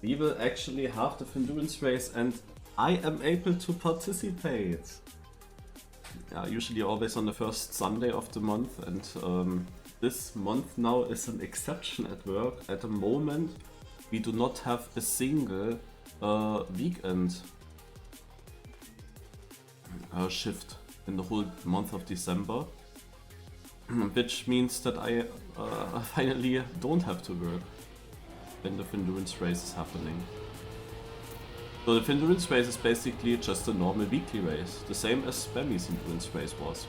We will actually have the Findurance race and I am able to participate. Usually always on the first Sunday of the month, and this month now is an exception at work. At the moment we do not have a single weekend shift in the whole month of December, which means that I finally don't have to work when the Findurance race is happening. So the Findurance race is basically just a normal weekly race, the same as Spammy's Findurance race was.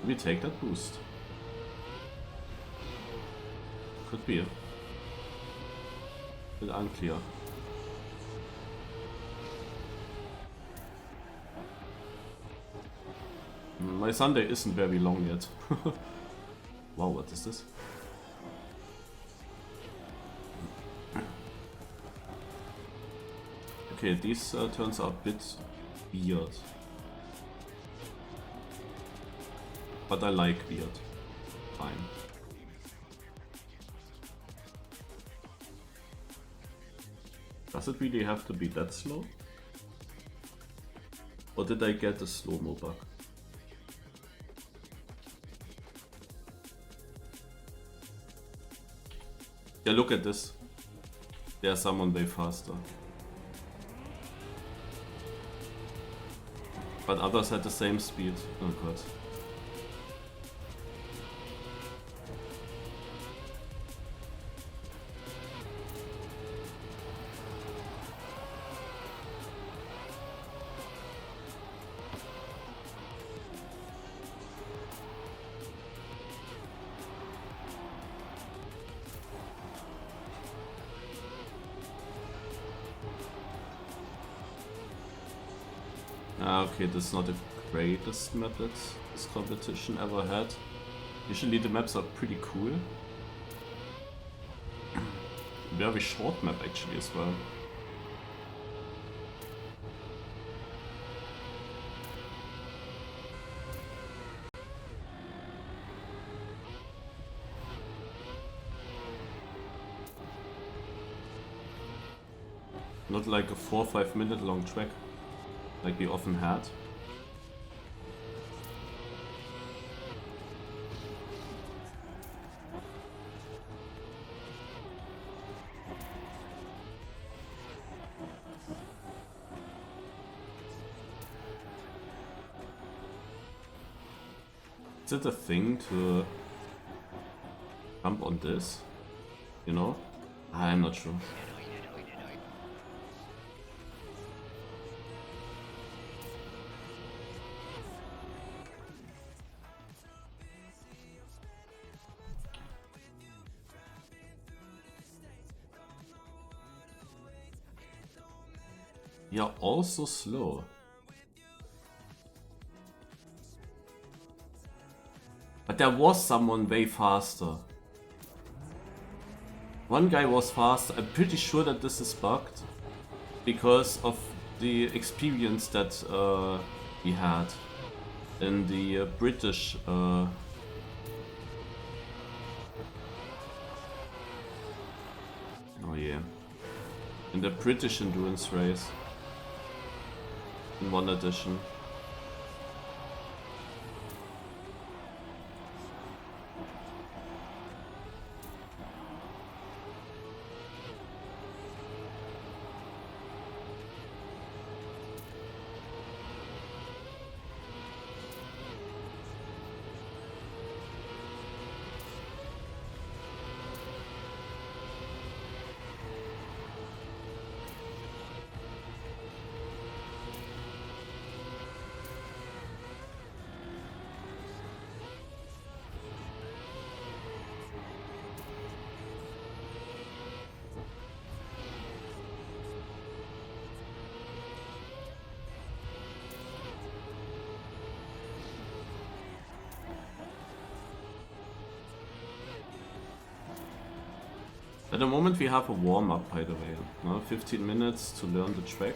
We take that boost. Could be. A bit unclear. My Sunday isn't very long yet. Wow, what is this? Okay, these turns are a bit weird. But I like weird. Fine. Does it really have to be that slow? Or did I get a slow-mo bug? Yeah, look at this. There's someone way faster. But others had the same speed. Oh god. Okay, this is not the greatest map that this competition ever had. Usually the maps are pretty cool. Very short map actually as well. Not like a 4 or 5 minute long track like we often had. Is it a thing to jump on this? You know? I'm not sure. You're also slow. But there was someone way faster. One guy was faster. I'm pretty sure that this is bugged because of the experience that he had in the British oh yeah, in the British endurance race. In one edition. the moment we have a warm-up, by the way. No? 15 minutes to learn the track.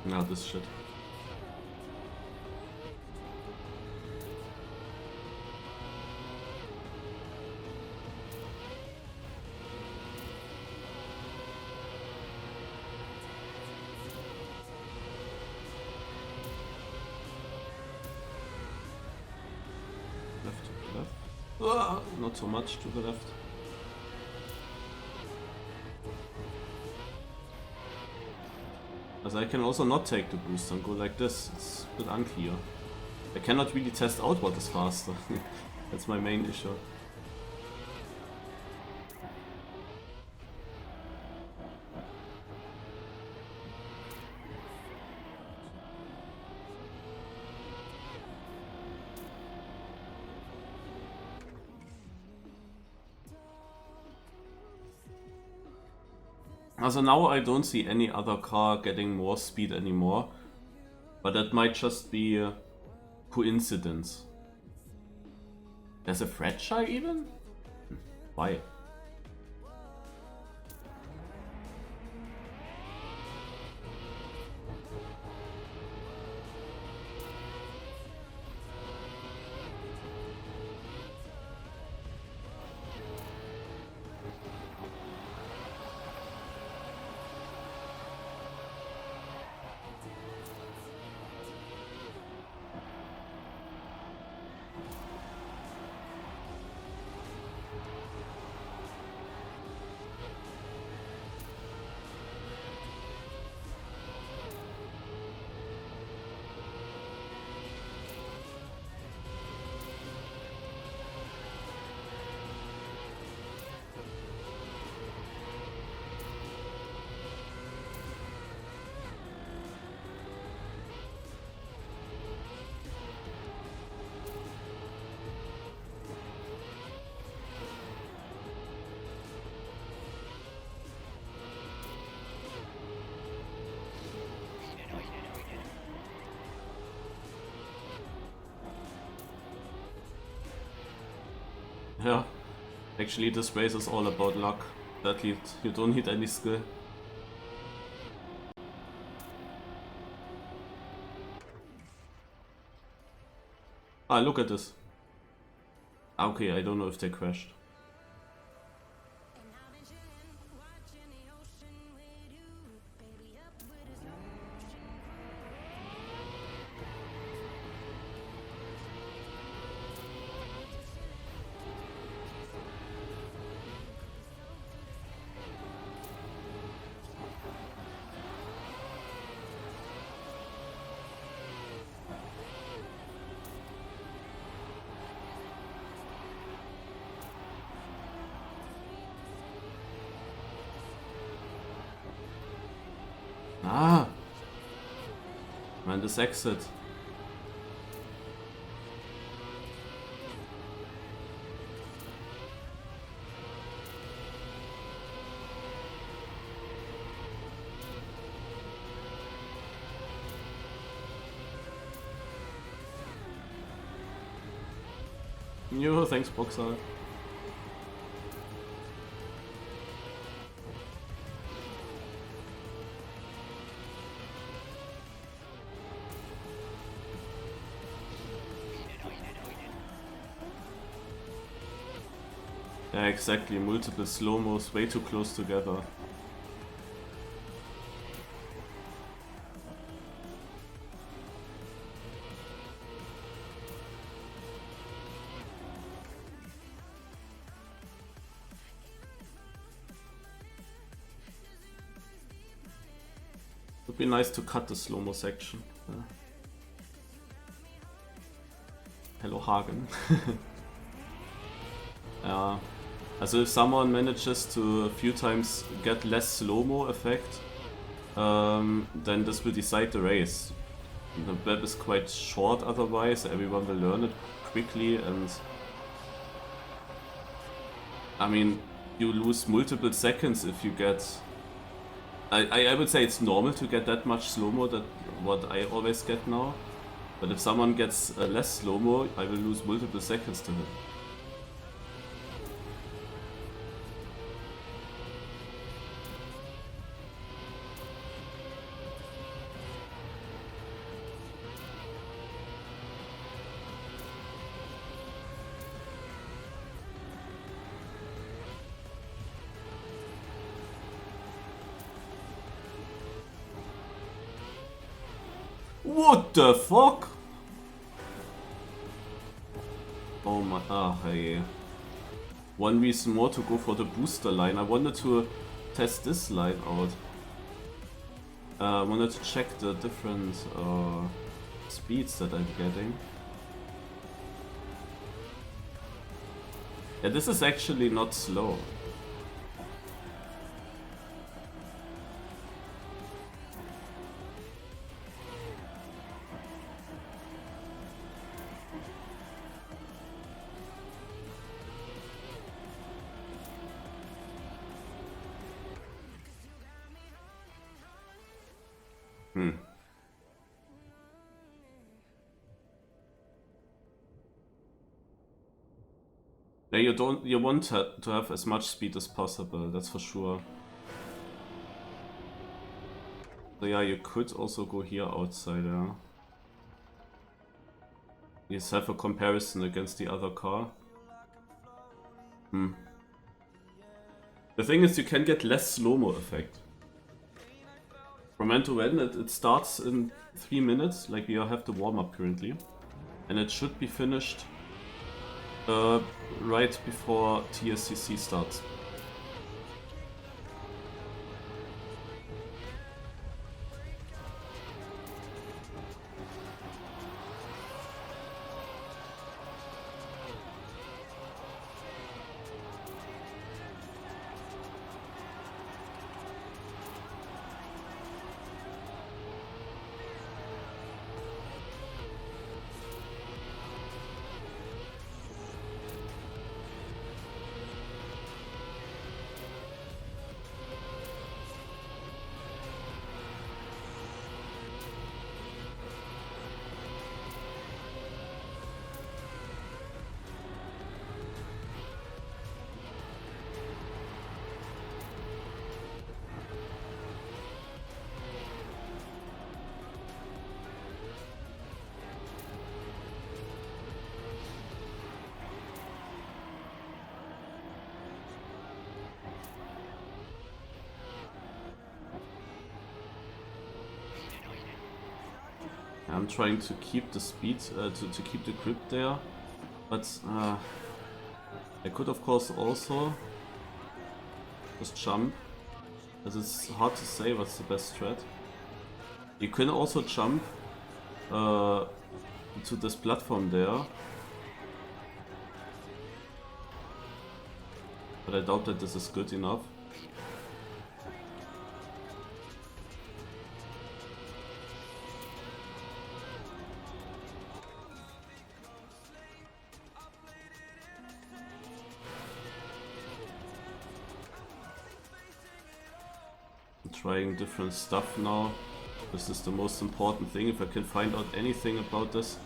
Now this shit. Left to the left. Ah, not so much to the left. As I can also not take the boost and go like this. It's a bit unclear. I cannot really test out what is faster. That's my main issue. Also now I don't see any other car getting more speed anymore, but that might just be a coincidence. There's a fragile even? Why? Yeah, actually this race is all about luck. That you don't need any skill. Ah, look at this. Okay, I don't know if they crashed. Ah! Man, this exit. Yo, thanks Boxer. Yeah, exactly. Multiple slow-mos way too close together. Would be nice to cut the slow-mo section. Hello Hagen. Also if someone manages to a few times get less slow-mo effect, then this will decide the race. The map is quite short otherwise, everyone will learn it quickly, and I mean, you lose multiple seconds if you get... I would say it's normal to get that much slow-mo, that what I always get now. But if someone gets less slow-mo, I will lose multiple seconds to him. What the fuck? Oh my, hey. One reason more to go for the booster line. I wanted to test this line out. I wanted to check the different speeds that I'm getting. Yeah, this is actually not slow. Yeah, you want to have as much speed as possible, that's for sure. So yeah, you could also go here outside, yeah. Just have a comparison against the other car. The thing is, you can get less slow-mo effect. From end to end, it starts in 3 minutes, like we have the warm-up currently. And it should be finished right before TSCC starts. I'm trying to keep the speed, to keep the grip there, but I could of course also just jump, as it's hard to say what's the best strat. You can also jump to this platform there, but I doubt that this is good enough. Trying different stuff now. This is the most important thing, if I can find out anything about this.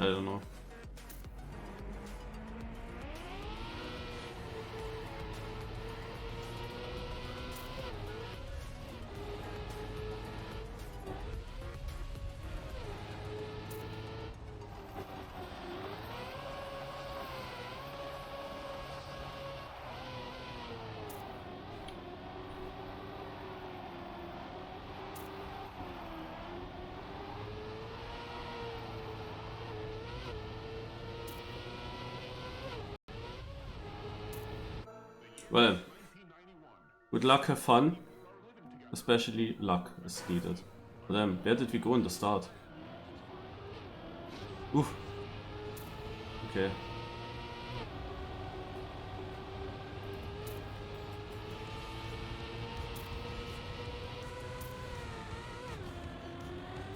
I don't know. Well, good luck, have fun. Especially luck is needed. But then, where did we go in the start? Oof. Okay.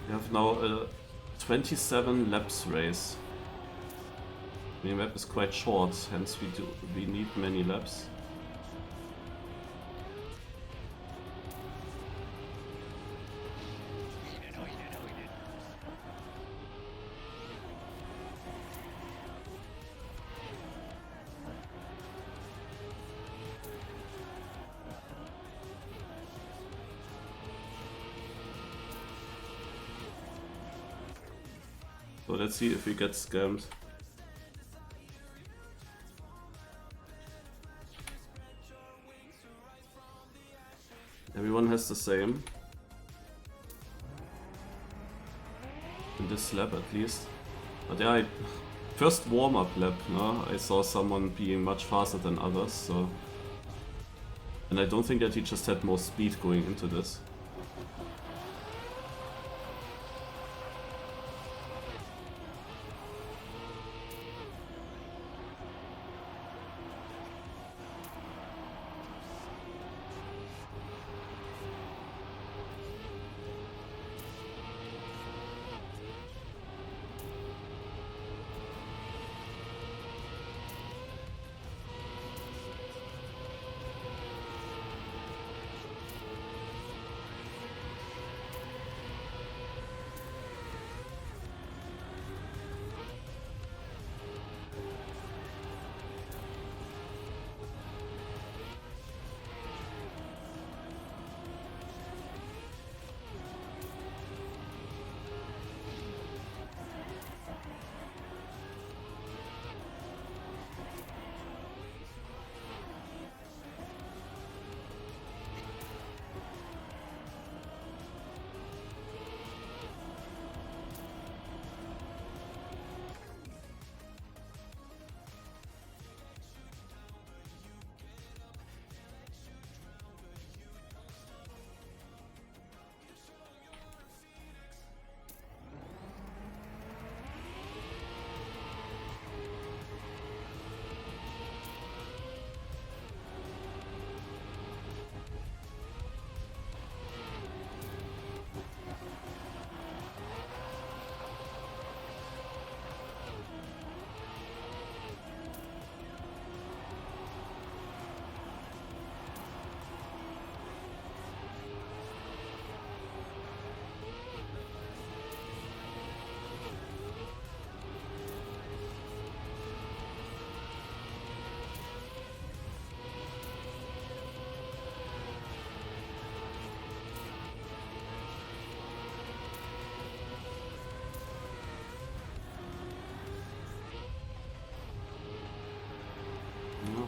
We have now a 27 laps race. The map is quite short, hence we need many laps. So let's see if we get scammed. Everyone has the same. In this lap at least. But yeah, first warm-up lap, no? I saw someone being much faster than others, so... And I don't think that he just had more speed going into this.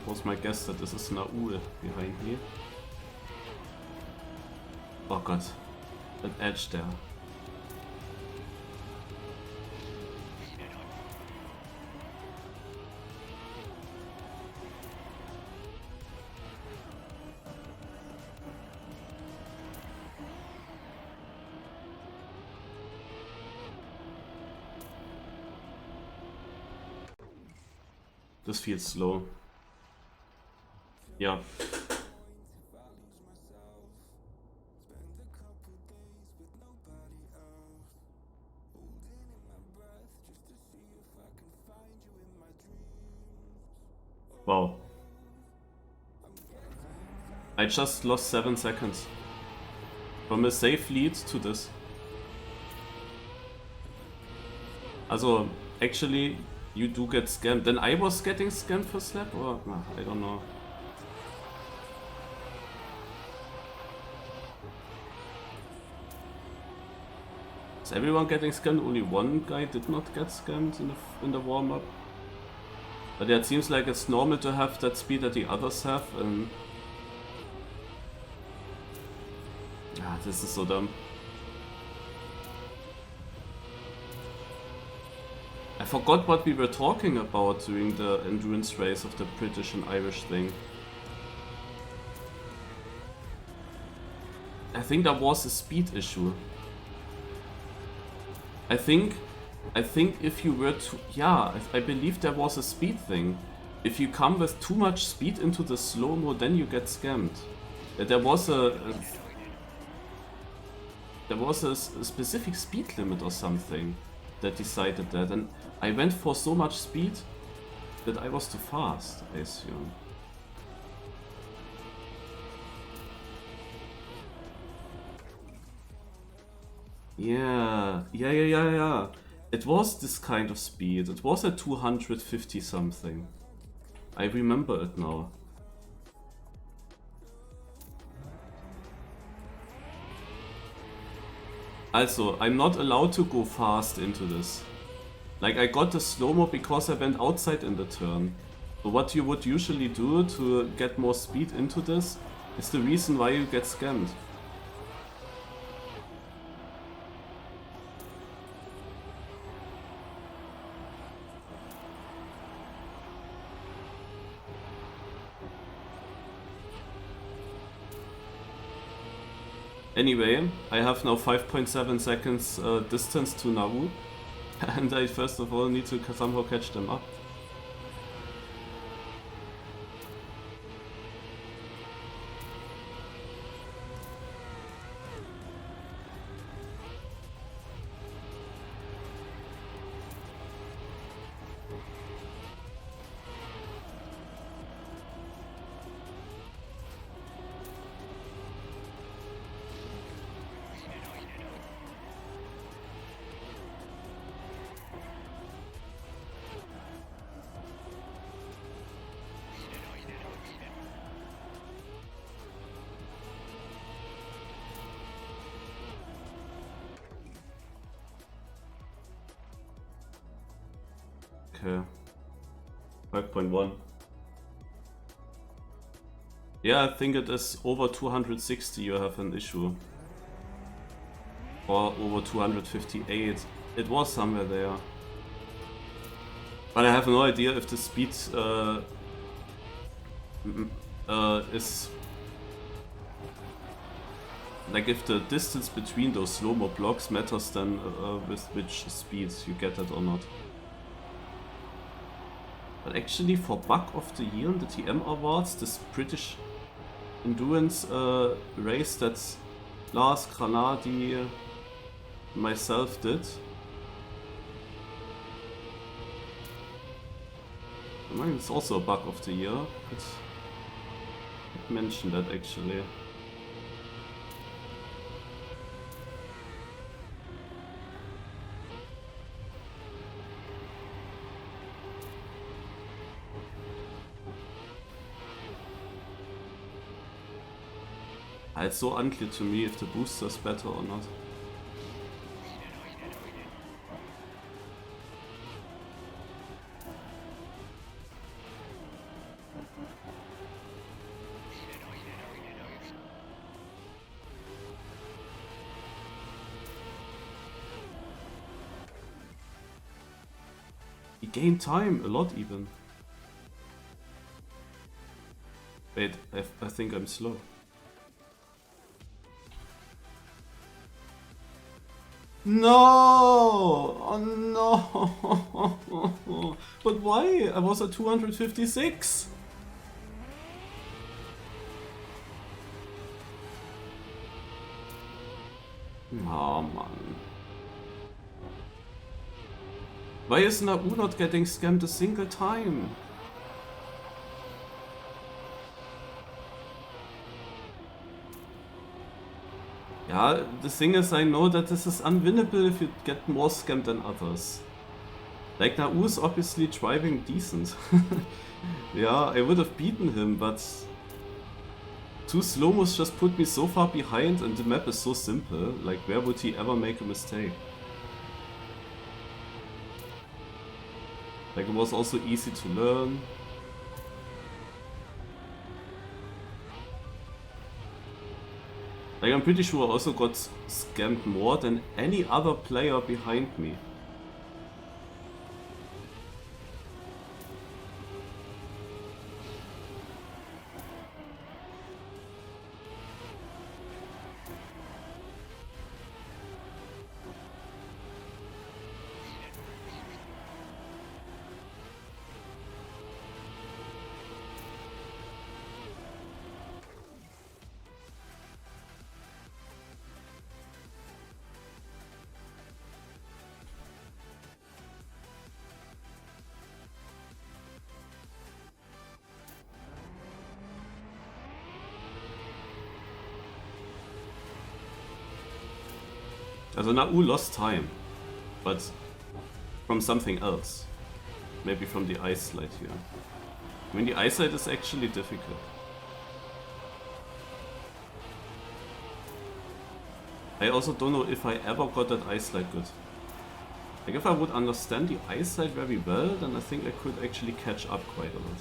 Was my guess that this is Naul behind me. Oh god, that edge there. This feels slow. Yeah. Wow. I just lost 7 seconds. From a safe lead to this. Also, actually, you do get scammed. Then I was getting scammed for slap, or I don't know. Is everyone getting scammed? Only one guy did not get scammed in the warm-up. But yeah, it seems like it's normal to have that speed that the others have, and... Ah, this is so dumb. I forgot what we were talking about during the endurance race of the British and Irish thing. I think that was a speed issue. I think if you were to... Yeah, I believe there was a speed thing. If you come with too much speed into the slow-mo, then you get scammed. There was a specific speed limit or something that decided that, and I went for so much speed that I was too fast, I assume. Yeah. It was this kind of speed. It was at 250 something. I remember it now. Also, I'm not allowed to go fast into this. Like, I got the slow-mo because I went outside in the turn. So what you would usually do to get more speed into this is the reason why you get scammed. Anyway, I have now 5.7 seconds distance to Nauru, and I first of all need to somehow catch them up. Okay. 5.1. Yeah, I think it is over 260 you have an issue. Or over 258. It was somewhere there. But I have no idea if the speed is... Like if the distance between those slow-mo blocks matters then with which speeds you get it or not. But actually for Bug of the Year in the TM Awards, this British endurance race that Lars, Granadi, myself did. I mean, it's also a Bug of the Year. I mentioned that actually. It's so unclear to me if the booster is better or not. He gained time a lot even. Wait, I think I'm slow. No! Oh no! But why? I was at 256! Oh man. Why is Nauru not getting scammed a single time? Yeah, the thing is, I know that this is unwinnable if you get more scammed than others. Like, Nau's obviously driving decent. Yeah, I would have beaten him, but... two slow-mos just put me so far behind and the map is so simple. Like, where would he ever make a mistake? Like, it was also easy to learn. Like, I'm pretty sure I also got scammed more than any other player behind me. Also Na'u lost time, but from something else. Maybe from the ice slide here. I mean, the ice slide is actually difficult. I also don't know if I ever got that ice slide good. Like, if I would understand the ice slide very well, then I think I could actually catch up quite a lot.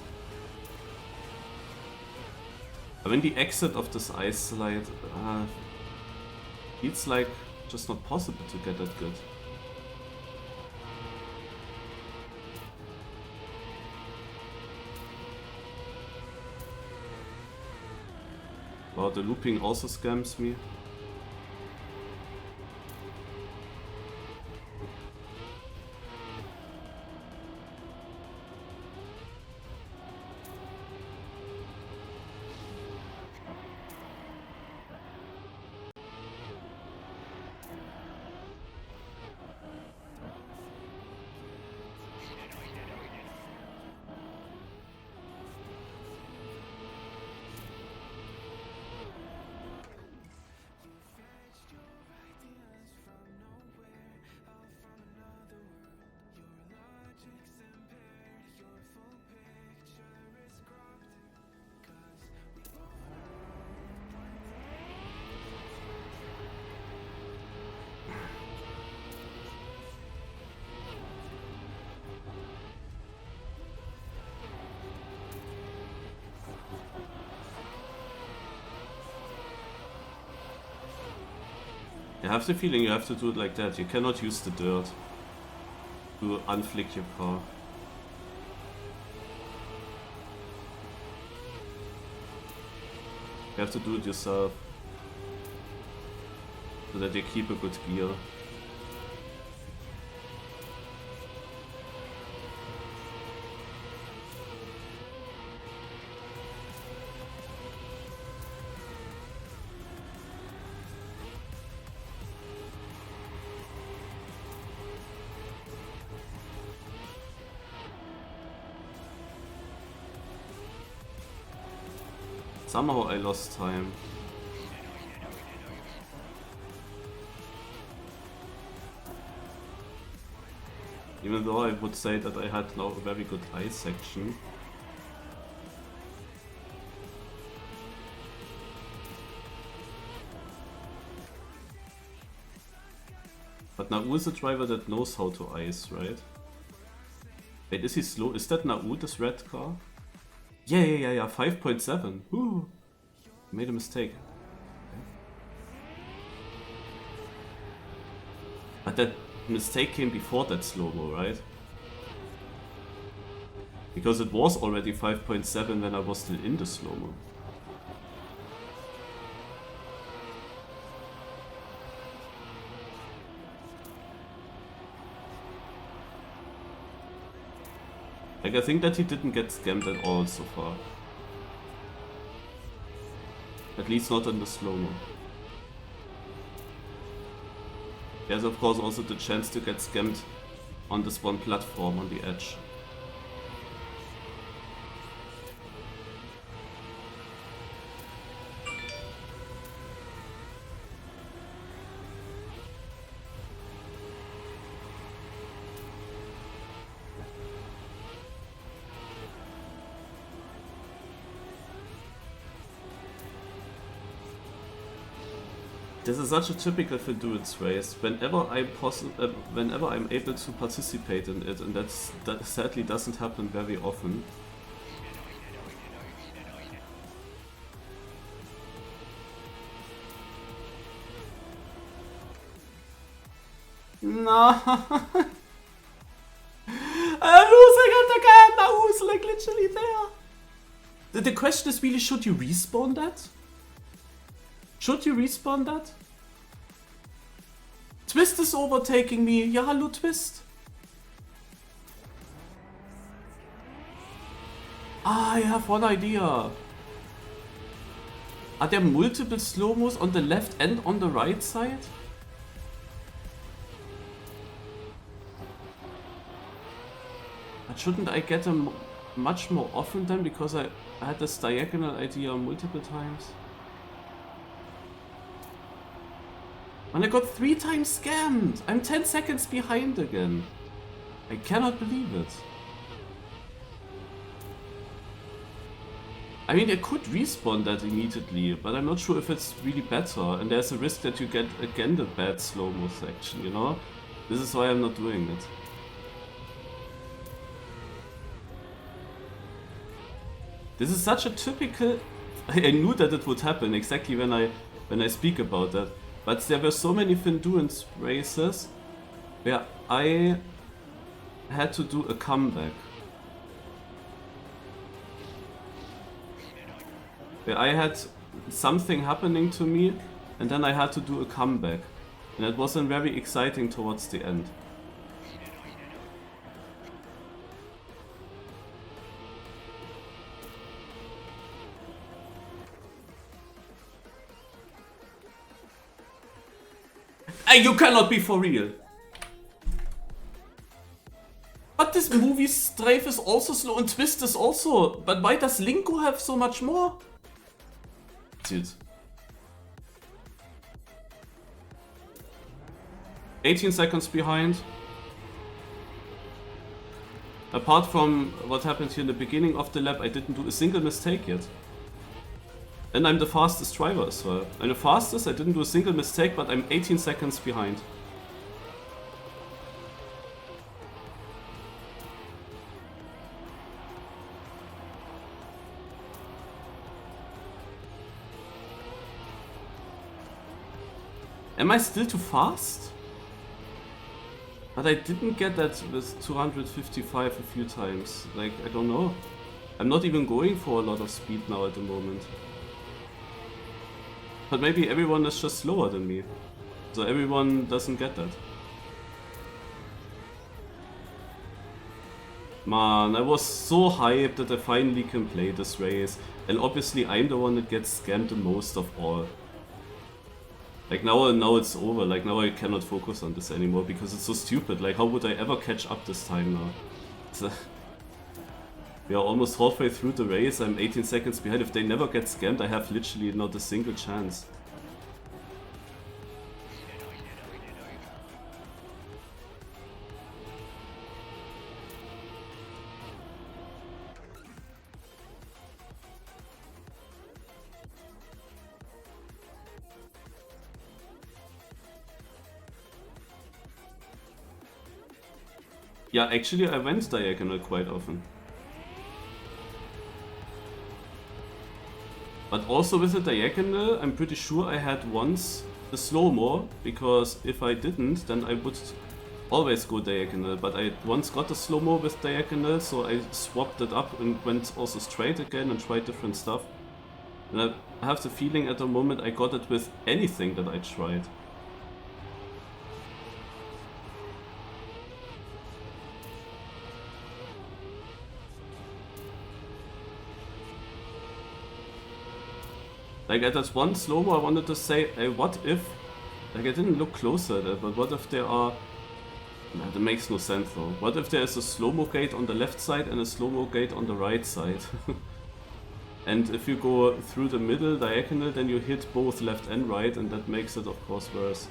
I mean, the exit of this ice slide, it's like just not possible to get that good. Wow, the looping also scams me. I have the feeling you have to do it like that. You cannot use the dirt to unflick your car. You have to do it yourself so that you keep a good gear. Somehow I lost time. Even though I would say that I had now a very good ice section. But Na'u is a driver that knows how to ice, right? Wait, is he slow? Is that Na'u, this red car? Yeah, 5.7. Woo! Made a mistake. But that mistake came before that slow-mo, right? Because it was already 5.7 when I was still in the slow-mo. Like, I think that he didn't get scammed at all so far. At least not in the slow-mo. There's of course also the chance to get scammed on this one platform on the edge. This is such a typical Findurance race. Whenever I'm able to participate in it, and that sadly doesn't happen very often. No, I'm losing it again. Now who's like literally there? The question is really, should you respawn that? Should you respawn that? Twist is overtaking me. Ja, hallo Twist. I have one idea. Are there multiple slow-mos on the left and on the right side? But shouldn't I get them much more often then, because I had this diagonal idea multiple times? And I got 3 times scammed! I'm 10 seconds behind again. I cannot believe it. I mean, I could respawn that immediately, but I'm not sure if it's really better. And there's a risk that you get again the bad slow-mo section, you know? This is why I'm not doing it. This is such a typical... I knew that it would happen exactly when I speak about that. But there were so many Findurance races where I had to do a comeback. Where I had something happening to me and then I had to do a comeback. And it wasn't very exciting towards the end. Hey, you cannot be for real! But this movie Strafe is also slow and Twist is also. But why does Linko have so much more? Dude. 18 seconds behind. Apart from what happened here in the beginning of the lap, I didn't do a single mistake yet. And I'm the fastest driver as well. I'm the fastest, I didn't do a single mistake, but I'm 18 seconds behind. Am I still too fast? But I didn't get that with 255 a few times. Like, I don't know. I'm not even going for a lot of speed now at the moment. But maybe everyone is just slower than me. So everyone doesn't get that. Man, I was so hyped that I finally can play this race. And obviously I'm the one that gets scammed the most of all. Like now it's over, like now I cannot focus on this anymore because it's so stupid. Like how would I ever catch up this time now? We are almost halfway through the race, I'm 18 seconds behind. If they never get scammed, I have literally not a single chance. Yeah, actually I went diagonal quite often. But also with the diagonal, I'm pretty sure I had once the slow-mo, because if I didn't, then I would always go diagonal. But I once got the slow-mo with diagonal, so I swapped it up and went also straight again and tried different stuff. And I have the feeling at the moment I got it with anything that I tried. Like at that one slow-mo I wanted to say, hey, what if, like I didn't look closer at it, but what if there are, nah, that makes no sense though. What if there is a slow-mo gate on the left side and a slow-mo gate on the right side? And if you go through the middle diagonal, then you hit both left and right, and that makes it of course worse.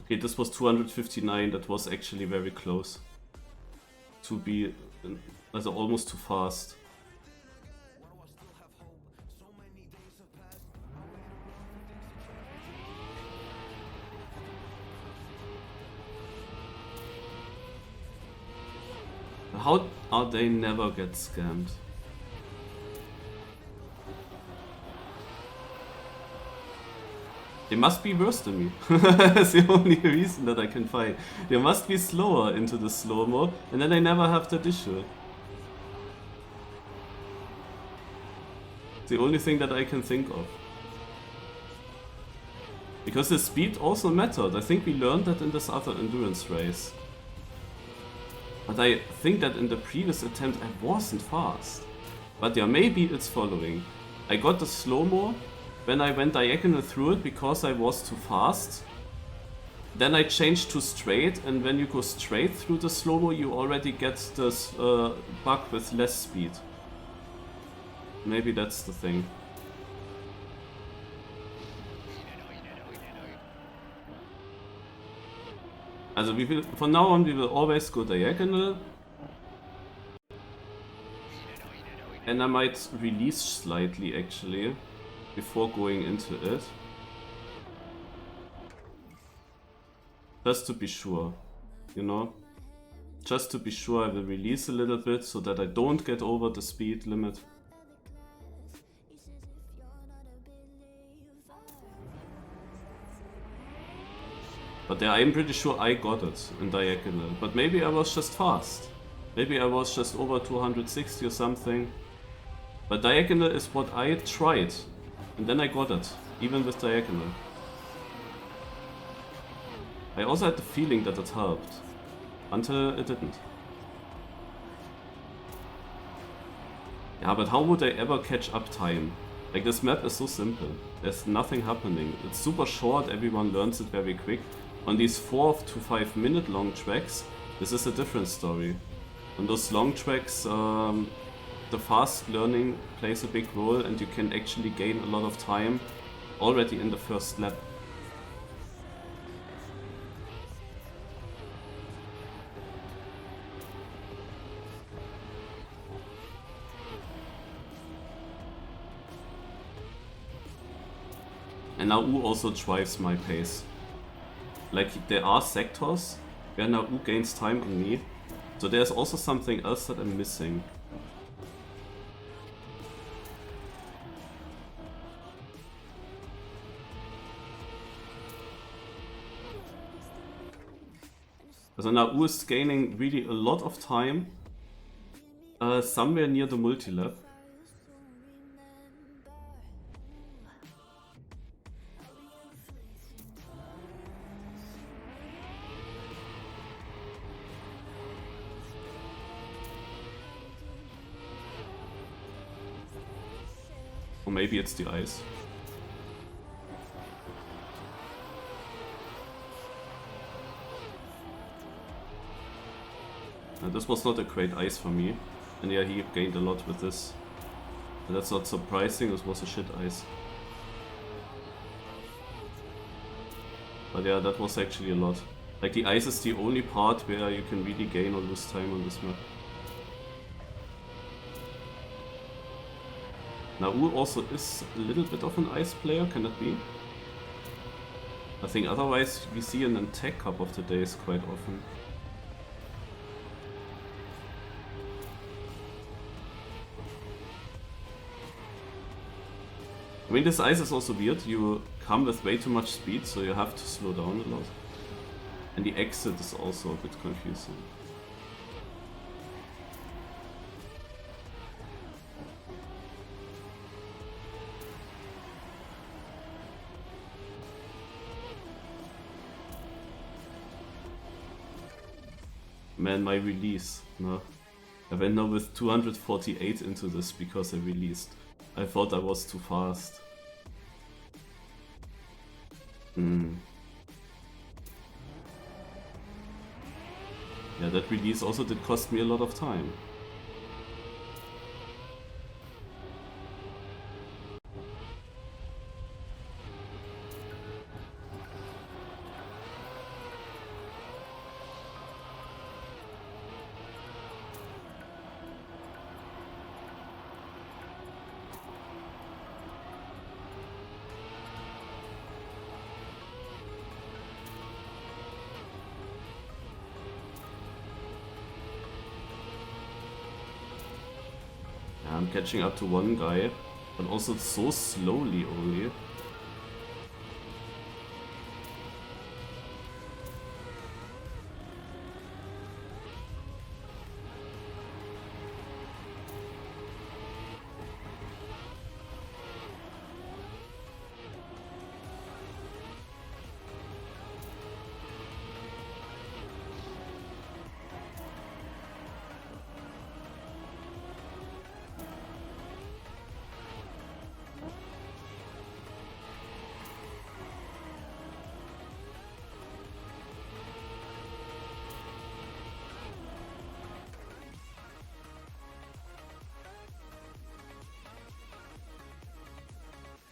Okay, this was 259, that was actually very close. To be almost too fast. How are they never get scammed? They must be worse than me. That's the only reason that I can find. They must be slower into the slow-mo, and then I never have that issue. It's the only thing that I can think of. Because the speed also mattered. I think we learned that in this other endurance race. But I think that in the previous attempt I wasn't fast. But yeah, maybe it's following. I got the slow-mo when I went diagonal through it because I was too fast. Then I changed to straight, and when you go straight through the slow-mo you already get this bug with less speed. Maybe that's the thing. Also we will, from now on we will always go diagonal. And I might release slightly actually, before going into it. Just to be sure, you know? Just to be sure I will release a little bit so that I don't get over the speed limit. But yeah, I'm pretty sure I got it in diagonal. But maybe I was just fast. Maybe I was just over 260 or something. But diagonal is what I tried. And then I got it, even with diagonal. I also had the feeling that it helped. Until it didn't. Yeah, but how would I ever catch up time? Like, this map is so simple. There's nothing happening. It's super short, everyone learns it very quick. On these 4 to 5 minute long tracks, this is a different story. On those long tracks, the fast learning plays a big role and you can actually gain a lot of time already in the first lap. And now U also drives my pace. Like, there are sectors where now U gains time on me, so there's also something else that I'm missing. So now U is gaining really a lot of time somewhere near the MultiLap. Or maybe it's the ice. This was not a great ice for me. And yeah, he gained a lot with this. And that's not surprising, this was a shit ice. But yeah, that was actually a lot. Like, the ice is the only part where you can really gain or lose time on this map. Now U also is a little bit of an ice player, can it be? I think otherwise we see an attack cup of the days quite often. I mean, this ice is also weird, you come with way too much speed, so you have to slow down a lot. And the exit is also a bit confusing. Man, my release, no. I went now with 248 into this because I released. I thought I was too fast. Yeah, that release also did cost me a lot of time. I'm catching up to one guy, but also so slowly only.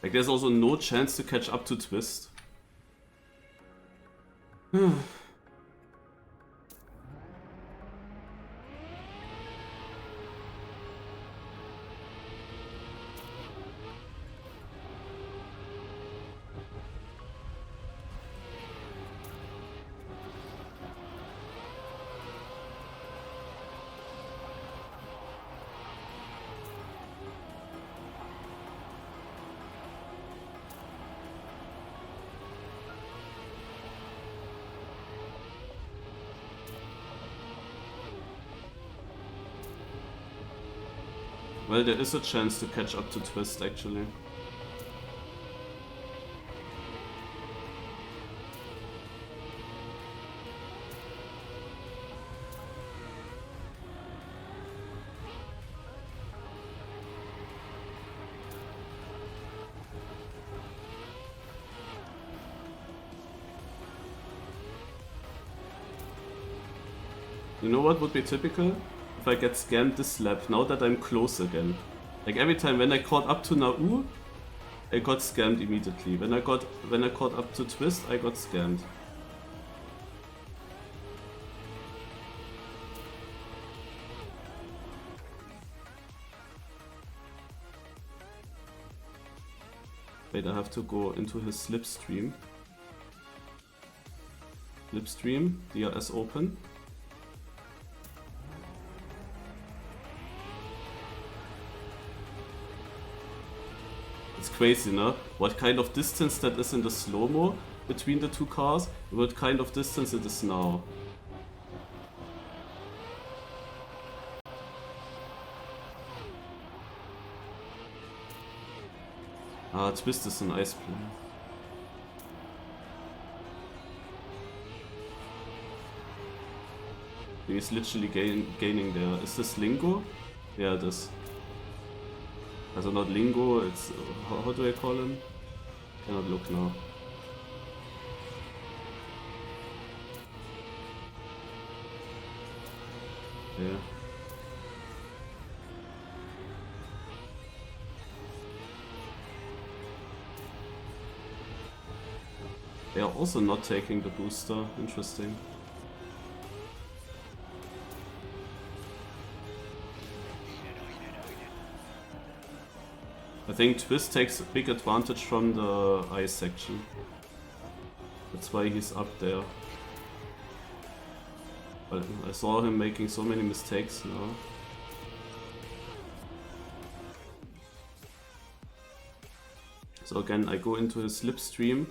Like there's also no chance to catch up to Twist. Well, there is a chance to catch up to Twist, actually. You know what would be typical? If I get scammed this lap, now that I'm close again. Like every time when I caught up to Nau, I got scammed immediately. When I caught up to Twist, I got scammed. Wait, I have to go into his slipstream. Slipstream, DRS open. It's crazy, no? What kind of distance that is in the slow-mo between the two cars, and what kind of distance it is now. Ah, Twist is an ice player. He's literally gaining there. Is this Lingo? Yeah, it is. Also not Lingo, it's... how do I call him? Cannot look now. Yeah. They are also not taking the booster. Interesting. I think Twist takes a big advantage from the ice section. That's why he's up there. But I saw him making so many mistakes now. So again, I go into his slipstream.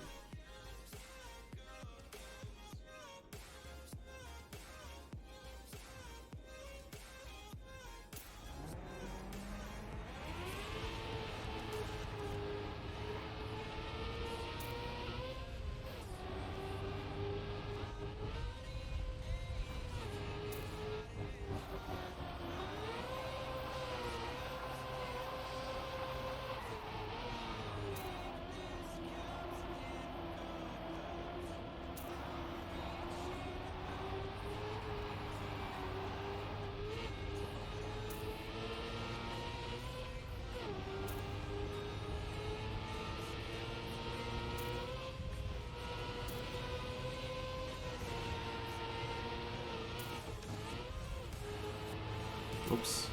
Oops.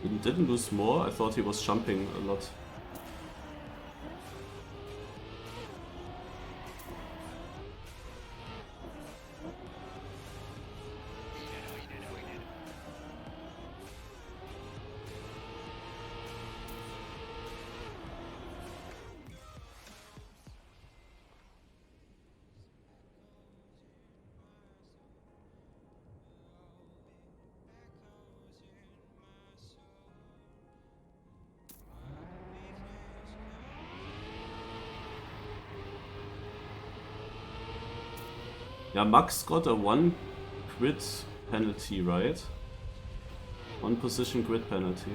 He didn't lose more, I thought he was jumping a lot. Yeah, Max got a 1 grid penalty, right? 1 position grid penalty.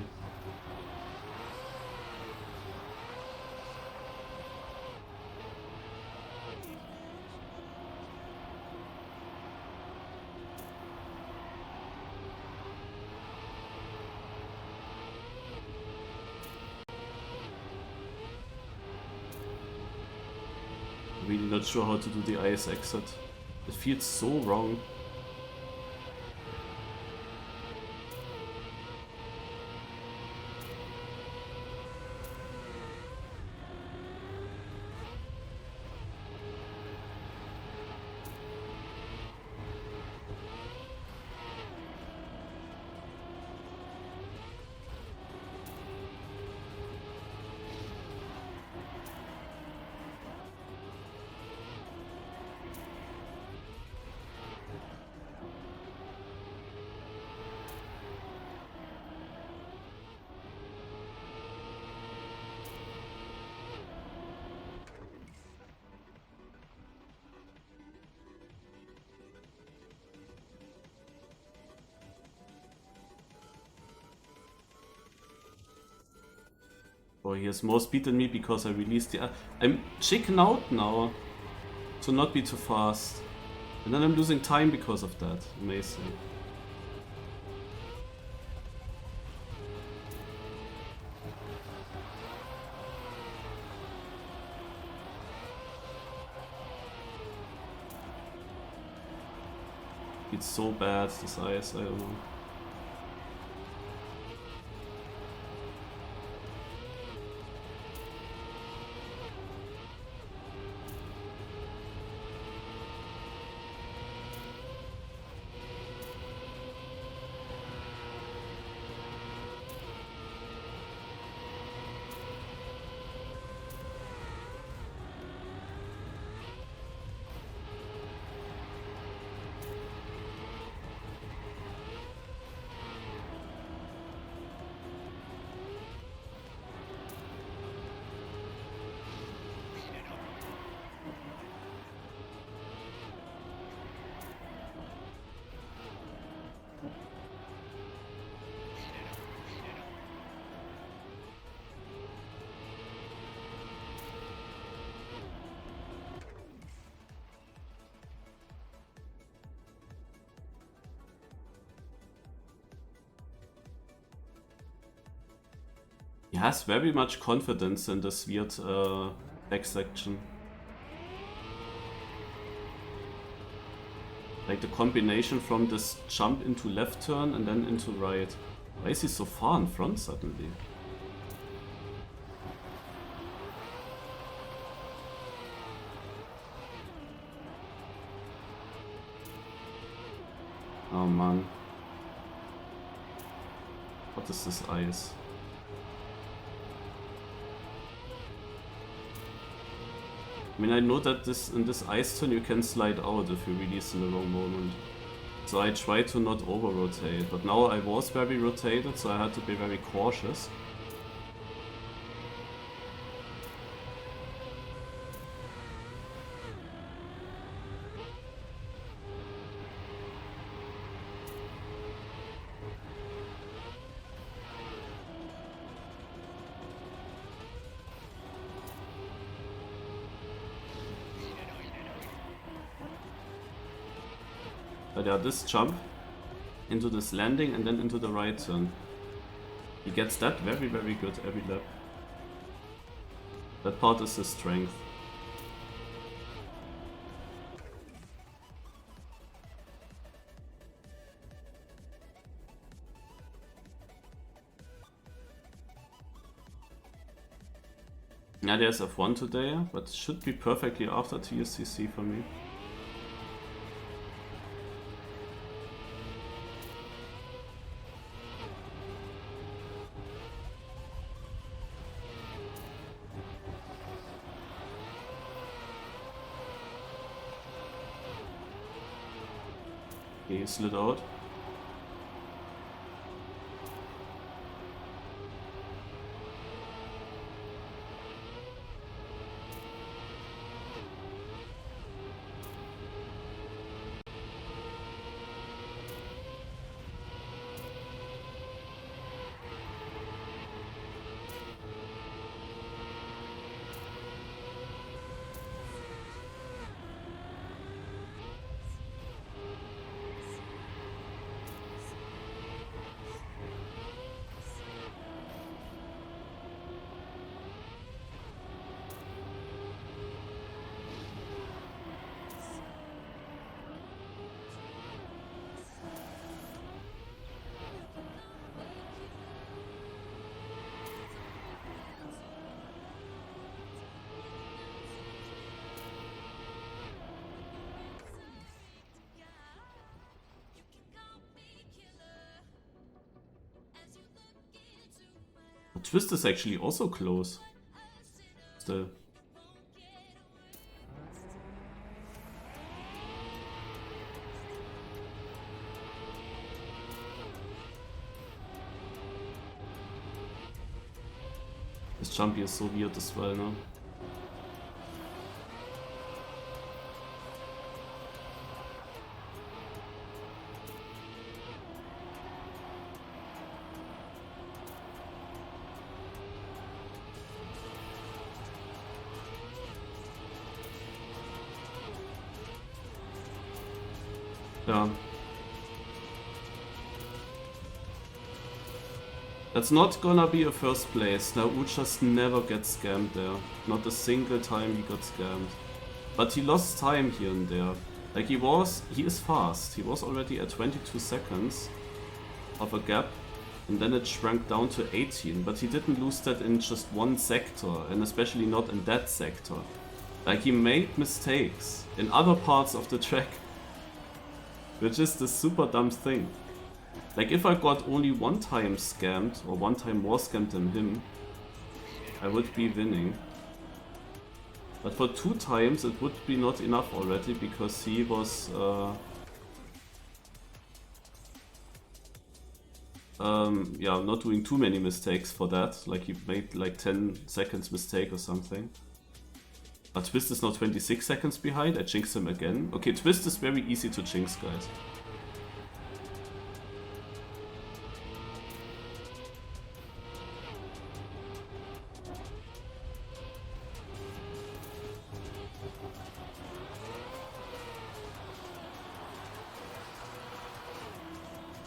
I'm not sure how to do the ice exit. It feels so wrong. Oh, he has more speed than me because I released the... I'm chicken out now to not be too fast. And then I'm losing time because of that. Amazing. It's so bad, this ice, I don't know. He has very much confidence in this weird back section. Like the combination from this jump into left turn and then into right. Why is he so far in front suddenly? Oh man. What is this ice? I mean, I know that in this ice turn you can slide out if you release in the wrong moment. So I try to not over-rotate, but now I was very rotated, so I had to be very cautious. But yeah, this jump into this landing and then into the right turn. He gets that very, very good every lap. That part is his strength. Yeah, there's F1 today, but should be perfectly after TSCC for me. He slid out. Twist is actually also close. Still. This jumpy is so weird as well, no? Yeah. That's not gonna be a first place. Now just never gets scammed there. Not a single time he got scammed. But he lost time here and there. Like he is fast. He was already at 22 seconds of a gap. And then it shrank down to 18. But he didn't lose that in just one sector. And especially not in that sector. Like he made mistakes in other parts of the track. Which is the super dumb thing. Like if I got only one time scammed, or one time more scammed than him, I would be winning. But for 2 times it would be not enough already, because he was yeah, not doing too many mistakes for that. Like he made like 10 seconds mistake or something. But Twist is now 26 seconds behind. I jinxed him again. Okay, Twist is very easy to jinx, guys.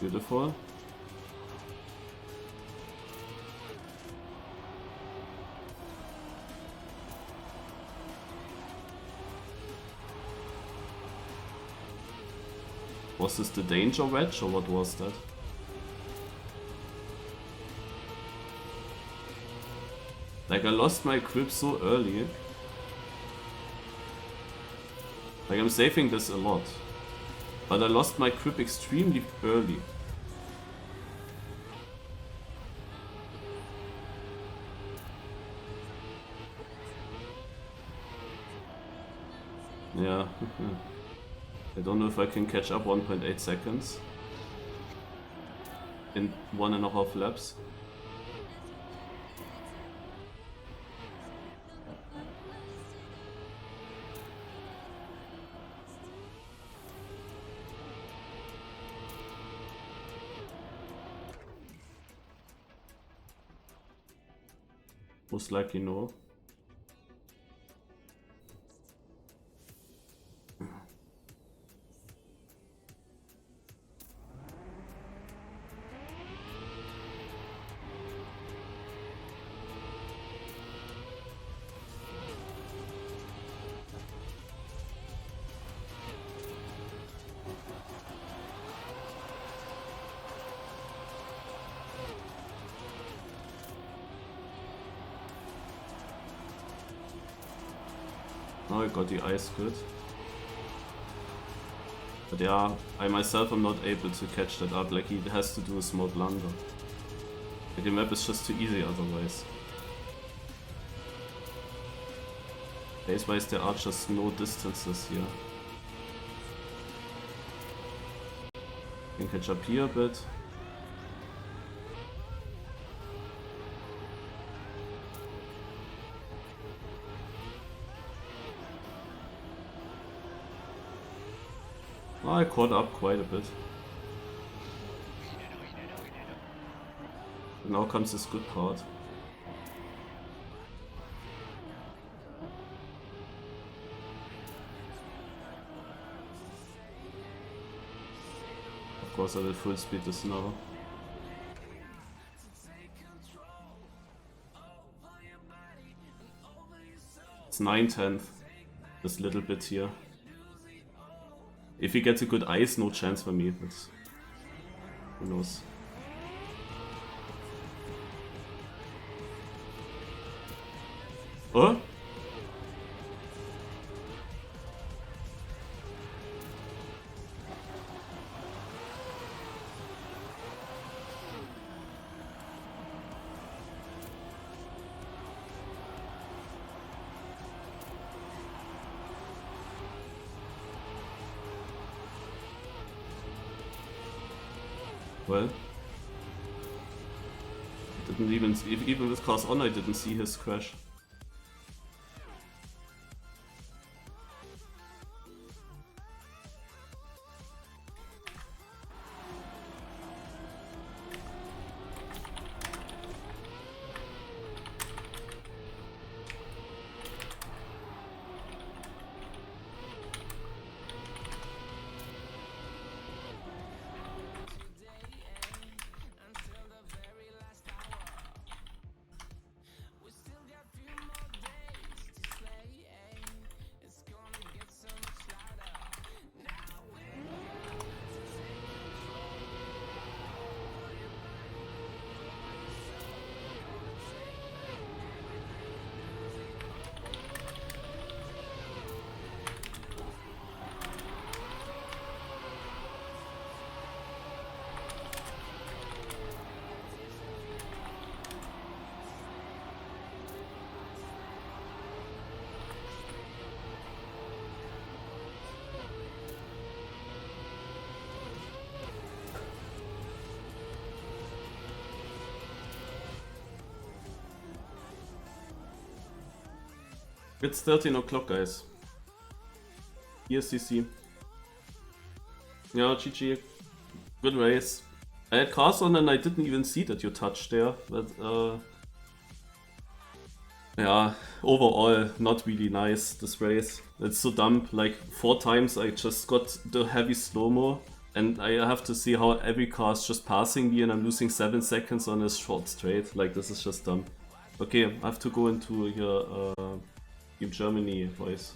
Beautiful. Was this the danger wedge or what was that? Like I lost my grip so early. Like I'm saving this a lot. But I lost my grip extremely early. Yeah. I don't know if I can catch up 1.8 seconds in 1.5 laps. Most likely no. Now I got the ice good. But yeah, I myself am not able to catch that up, like he has to do a small blunder. Like the map is just too easy otherwise. Base-wise there are just no distances here. Can catch up here a bit. Oh, I caught up quite a bit. Now comes this good part. Of course I will full speed this now. It's 9/10, this little bit here. If he gets a good ice, no chance for me, but who knows. Oh? Well, didn't even with cars on, I didn't see his crash. It's 13 o'clock, guys. ESCC. Yeah, GG. Good race. I had cars on and I didn't even see that you touched there, but yeah, overall not really nice this race. It's so dumb, like 4 times I just got the heavy slow-mo and I have to see how every car is just passing me and I'm losing 7 seconds on a short straight. Like, this is just dumb. Okay, I have to go into your Team Germany voice.